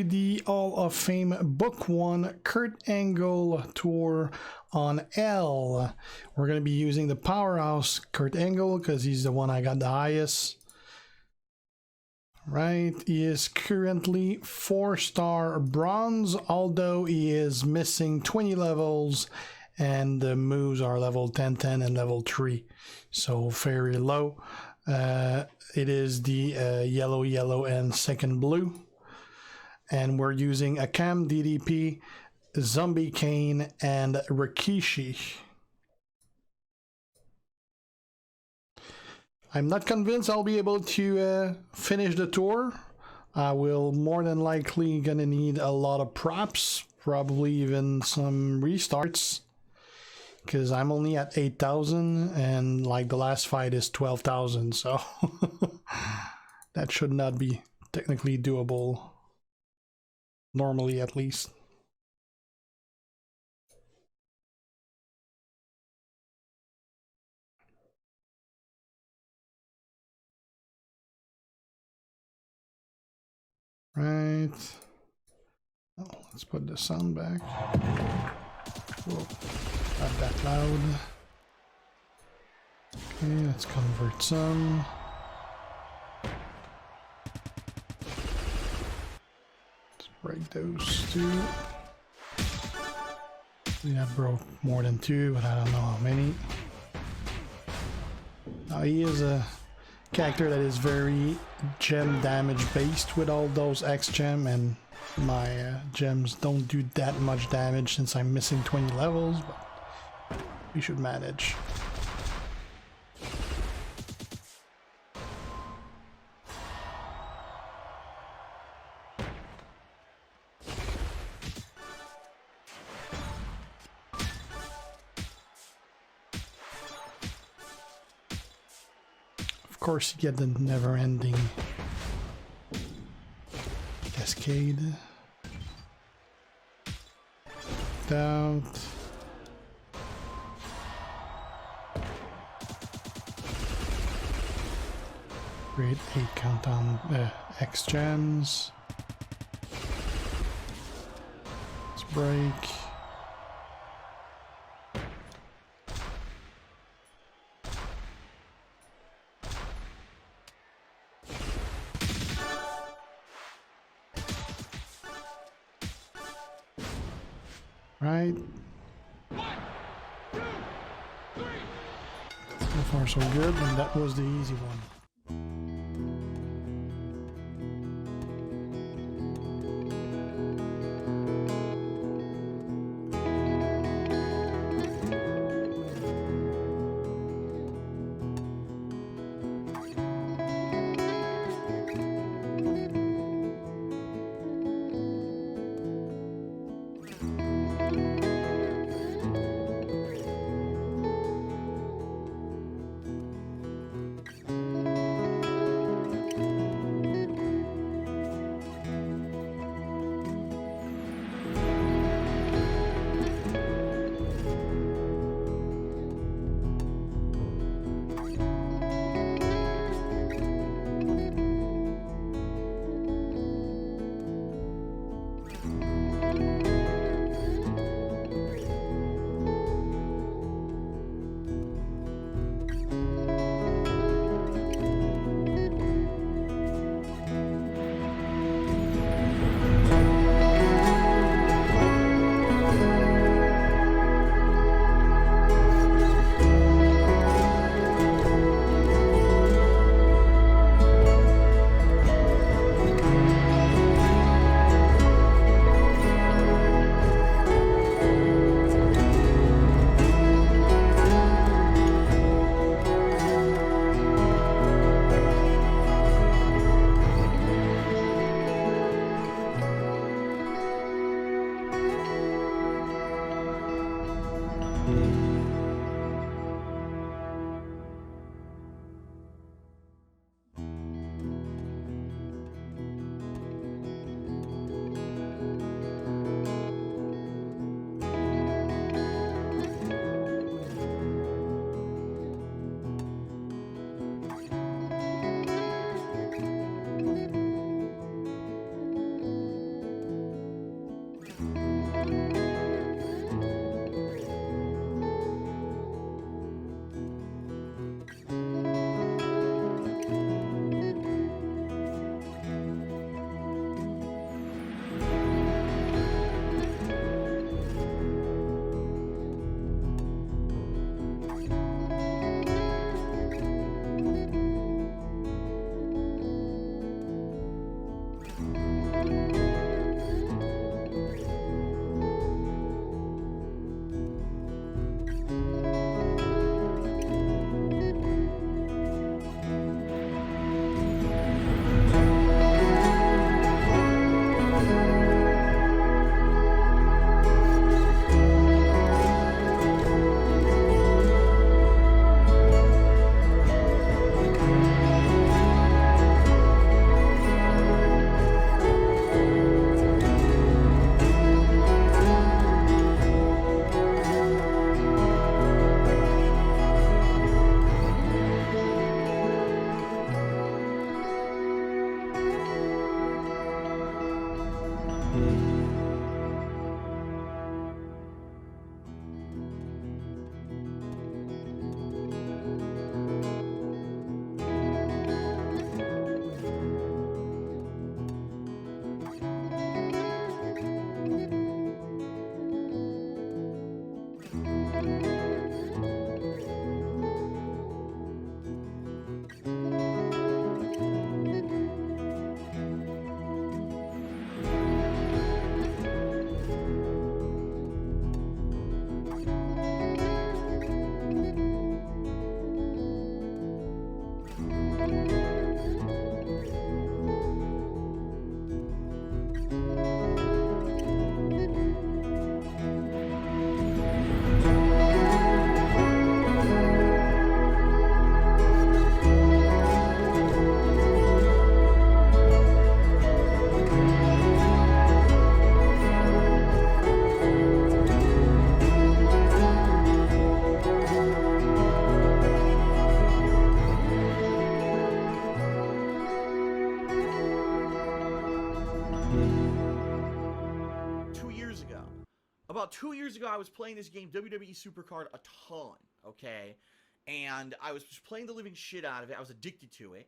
The Hall of Fame Book 1 Kurt Angle Tour on L. We're going to be using the Powerhouse Kurt Angle because he's the one I got the highest. Right, he is currently 4-star bronze, although he is missing 20 levels and the moves are level 10, 10 and level 3, so very low. It is the yellow and second blue. And we're using a Cam DDP, Zombie Kane, and Rikishi. I'm not convinced I'll be able to finish the tour. I will more than likely gonna need a lot of props, probably even some restarts, because I'm only at 8,000 and like the last fight is 12,000, so that should not be technically doable. Normally, at least. Right. Oh, let's put the sound back. Whoa, not that loud. Okay, let's convert some. Break those two. Yeah, broke more than 2, but I don't know how many. Now he is a character that is very gem damage based with all those X gem, and my gems don't do that much damage since I'm missing 20 levels, but we should manage. Of course, you get the never-ending cascade. Out. Great 8 count on X gems. Let's break. Right. 1, 2, 3. So far so good, and that was the easy one. about 2 years ago, I was playing this game, WWE Supercard, a ton, okay? And I was just playing the living shit out of it. I was addicted to it.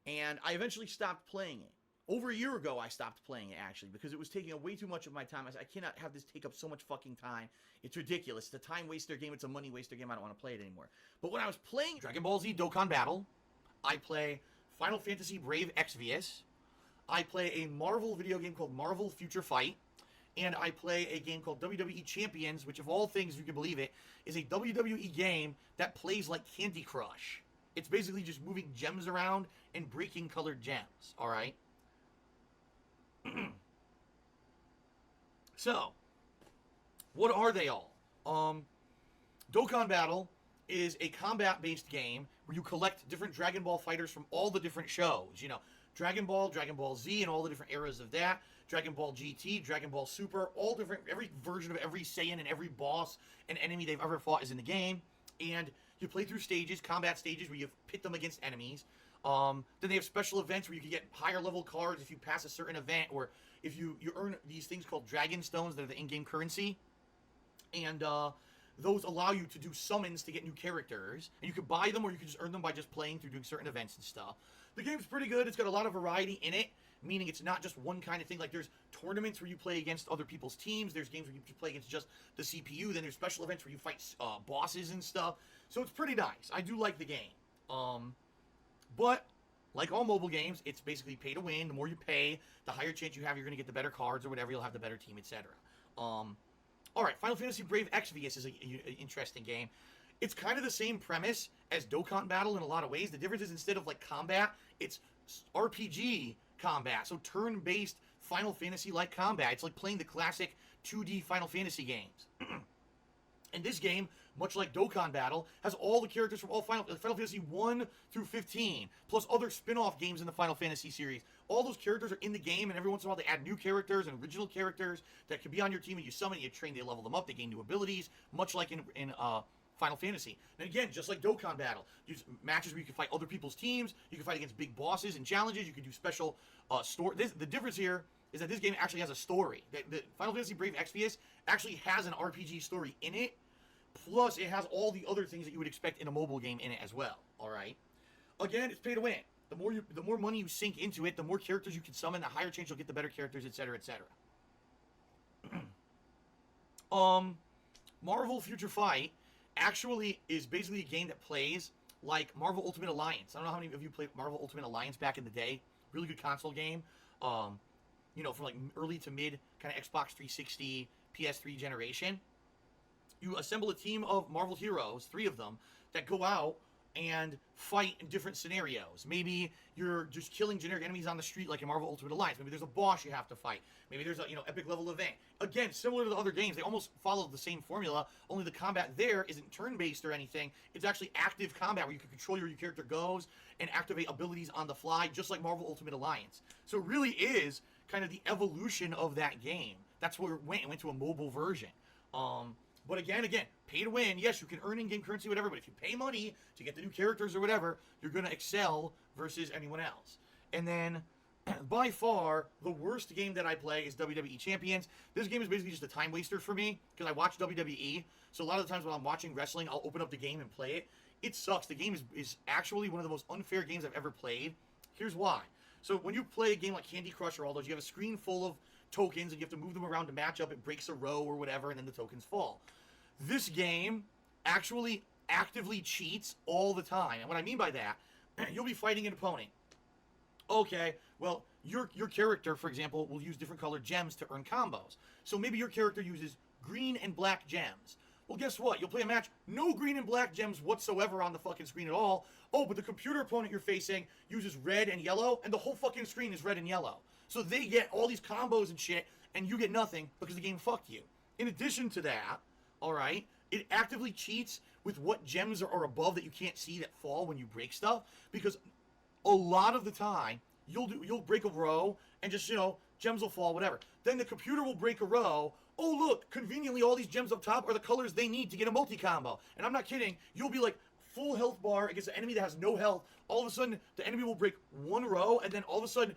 And I eventually stopped playing it. Over a year ago, I stopped playing it, actually, because it was taking up way too much of my time. I said, I cannot have this take up so much fucking time. It's ridiculous. It's a time waster game. It's a money waster game. I don't want to play it anymore. But when I was playing Dragon Ball Z Dokkan Battle, I play Final Fantasy Brave Exvius. I play a Marvel video game called Marvel Future Fight. And I play a game called WWE Champions, which, of all things, if you can believe it, is a WWE game that plays like Candy Crush. It's basically just moving gems around and breaking colored gems, alright? So, what are they all? Dokkan Battle is a combat-based game where you collect different Dragon Ball fighters from all the different shows. You know, Dragon Ball Z, and all the different eras of that. Dragon Ball GT, Dragon Ball Super, all different, every version of every Saiyan and every boss and enemy they've ever fought is in the game. And you play through stages, combat stages, where you pit them against enemies. Then they have special events where you can get higher level cards if you pass a certain event, or if you earn these things called Dragon Stones that are the in-game currency. And those allow you to do summons to get new characters. And you can buy them, or you can just earn them by just playing through doing certain events and stuff. The game's pretty good. It's got a lot of variety in it, meaning it's not just one kind of thing. Like, there's tournaments where you play against other people's teams. There's games where you play against just the CPU. Then there's special events where you fight bosses and stuff. So it's pretty nice. I do like the game. But like all mobile games, it's basically pay to win. The more you pay, the higher chance you have you're going to get the better cards or whatever. You'll have the better team, etc. Alright, Final Fantasy Brave Exvius is an interesting game. It's kind of the same premise as Dokkan Battle in a lot of ways. The difference is, instead of like combat, it's RPG combat. So turn-based Final Fantasy-like combat. It's like playing the classic 2D Final Fantasy games. And this game, much like Dokkan Battle, has all the characters from all Final Fantasy 1 through 15, plus other spin-off games in the Final Fantasy series. All those characters are in the game, and every once in a while they add new characters and original characters that can be on your team, and you summon, you train, they level them up, they gain new abilities, much like in Final Fantasy. And again, just like Dokkan Battle, there's matches where you can fight other people's teams, you can fight against big bosses and challenges, you can do special story. The difference here is that this game actually has a story. The Final Fantasy Brave Exvius actually has an RPG story in it. Plus, it has all the other things that you would expect in a mobile game in it as well. All right. Again, it's pay to win. The more money you sink into it, the more characters you can summon, the higher chance you'll get the better characters, etc., etc. Marvel Future Fight actually is basically a game that plays like Marvel Ultimate Alliance. I don't know how many of you played Marvel Ultimate Alliance back in the day. Really good console game. You know, from like early to mid kind of Xbox 360, PS3 generation. You assemble a team of Marvel heroes, 3 of them, that go out and fight in different scenarios. Maybe you're just killing generic enemies on the street like in Marvel Ultimate Alliance. Maybe there's a boss you have to fight. Maybe there's a epic level event. Again, similar to the other games, they almost follow the same formula, only the combat there isn't turn-based or anything. It's actually active combat where you can control where your character goes and activate abilities on the fly, just like Marvel Ultimate Alliance. So it really is kind of the evolution of that game. That's where it went. It went to a mobile version. But again, pay to win. Yes, you can earn in-game currency, whatever, but if you pay money to get the new characters or whatever, you're going to excel versus anyone else. And then, by far, the worst game that I play is WWE Champions. This game is basically just a time waster for me, because I watch WWE, so a lot of the times when I'm watching wrestling, I'll open up the game and play it. It sucks. The game is actually one of the most unfair games I've ever played. Here's why. So when you play a game like Candy Crush or all those, you have a screen full of tokens, and you have to move them around to match up. It breaks a row or whatever, and then the tokens fall. This game actually actively cheats all the time. And what I mean by that, you'll be fighting an opponent. Okay, well, your character, for example, will use different colored gems to earn combos. So maybe your character uses green and black gems. Well, guess what? You'll play a match, no green and black gems whatsoever on the fucking screen at all. Oh, but the computer opponent you're facing uses red and yellow, and the whole fucking screen is red and yellow. So they get all these combos and shit, and you get nothing because the game fucked you. In addition to that, alright, it actively cheats with what gems are above that you can't see that fall when you break stuff, because a lot of the time, you'll break a row, and just, gems will fall, whatever. Then the computer will break a row. Oh, look, conveniently all these gems up top are the colors they need to get a multi-combo. And I'm not kidding, you'll be like full health bar against an enemy that has no health. All of a sudden, the enemy will break one row, and then all of a sudden,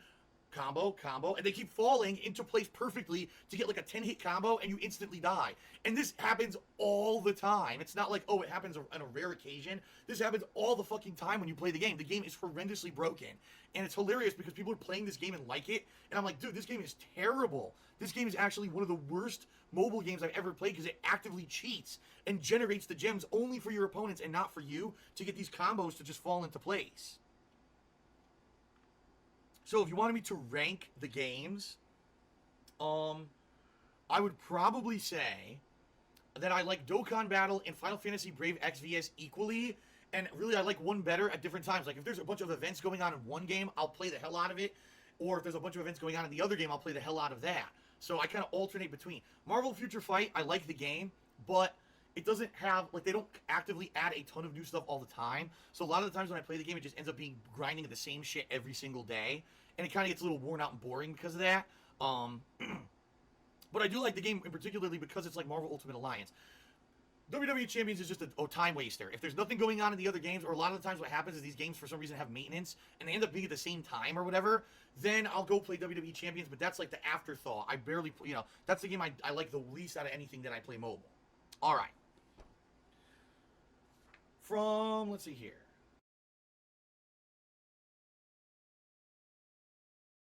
combo, and they keep falling into place perfectly to get like a 10-hit combo, and you instantly die. And this happens all the time. It's not like, oh, it happens on a rare occasion. This happens all the fucking time when you play the game. The game is horrendously broken. And it's hilarious because people are playing this game and like it. And I'm like, dude, this game is terrible. This game is actually one of the worst mobile games I've ever played because it actively cheats and generates the gems only for your opponents and not for you to get these combos to just fall into place. So if you wanted me to rank the games, I would probably say that I like Dokkan Battle and Final Fantasy Brave XVS equally, and really I like one better at different times. Like if there's a bunch of events going on in one game, I'll play the hell out of it, or if there's a bunch of events going on in the other game, I'll play the hell out of that. So I kind of alternate between. Marvel Future Fight, I like the game, but it doesn't have, like, they don't actively add a ton of new stuff all the time. So a lot of the times when I play the game, it just ends up being grinding the same shit every single day. And it kind of gets a little worn out and boring because of that. But I do like the game in particularly because it's like Marvel Ultimate Alliance. WWE Champions is just a time waster. If there's nothing going on in the other games, or a lot of the times what happens is these games for some reason have maintenance, and they end up being at the same time or whatever, then I'll go play WWE Champions, but that's like the afterthought. I barely, that's the game I like the least out of anything that I play mobile. All right. Let's see here.